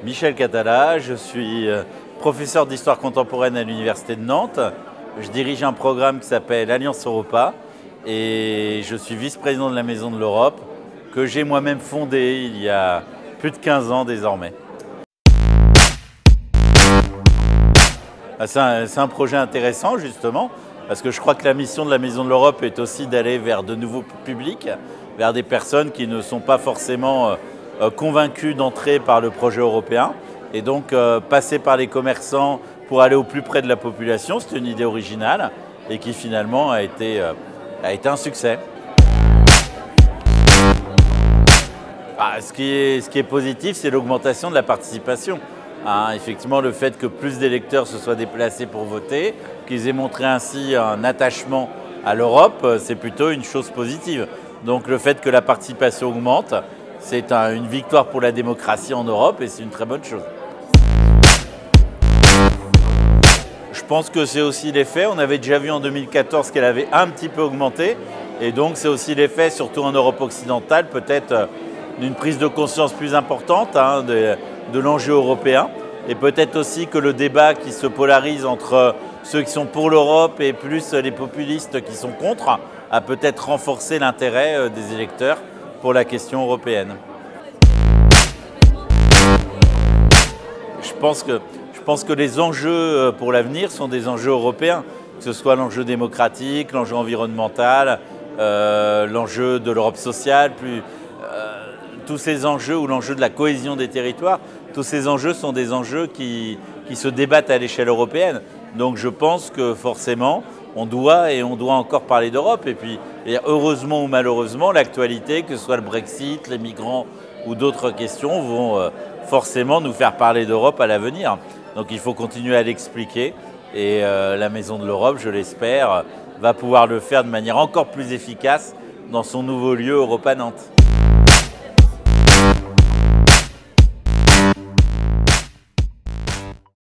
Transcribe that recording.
Michel Catala, je suis professeur d'histoire contemporaine à l'Université de Nantes. Je dirige un programme qui s'appelle Alliance Europa et je suis vice-président de la Maison de l'Europe que j'ai moi-même fondée il y a plus de 15 ans désormais. C'est un projet intéressant justement parce que je crois que la mission de la Maison de l'Europe est aussi d'aller vers de nouveaux publics, vers des personnes qui ne sont pas forcément convaincus d'entrer par le projet européen et donc passer par les commerçants pour aller au plus près de la population. C'est une idée originale et qui finalement a été un succès. Ce qui est positif, c'est l'augmentation de la participation. Effectivement, le fait que plus d'électeurs se soient déplacés pour voter, qu'ils aient montré ainsi un attachement à l'Europe, c'est plutôt une chose positive. Donc le fait que la participation augmente, c'est une victoire pour la démocratie en Europe et c'est une très bonne chose. Je pense que c'est aussi l'effet. On avait déjà vu en 2014 qu'elle avait un petit peu augmenté. Et donc c'est aussi l'effet, surtout en Europe occidentale, peut-être d'une prise de conscience plus importante de l'enjeu européen. Et peut-être aussi que le débat qui se polarise entre ceux qui sont pour l'Europe et plus les populistes qui sont contre a peut-être renforcé l'intérêt des électeurs pour la question européenne. Je pense que les enjeux pour l'avenir sont des enjeux européens, que ce soit l'enjeu démocratique, l'enjeu environnemental, l'enjeu de l'Europe sociale, tous ces enjeux ou l'enjeu de la cohésion des territoires, tous ces enjeux sont des enjeux qui se débattent à l'échelle européenne. Donc je pense que forcément, on doit encore parler d'Europe. Et puis, heureusement ou malheureusement, l'actualité, que ce soit le Brexit, les migrants ou d'autres questions, vont forcément nous faire parler d'Europe à l'avenir. Donc il faut continuer à l'expliquer. Et la Maison de l'Europe, je l'espère, va pouvoir le faire de manière encore plus efficace dans son nouveau lieu Europa Nantes.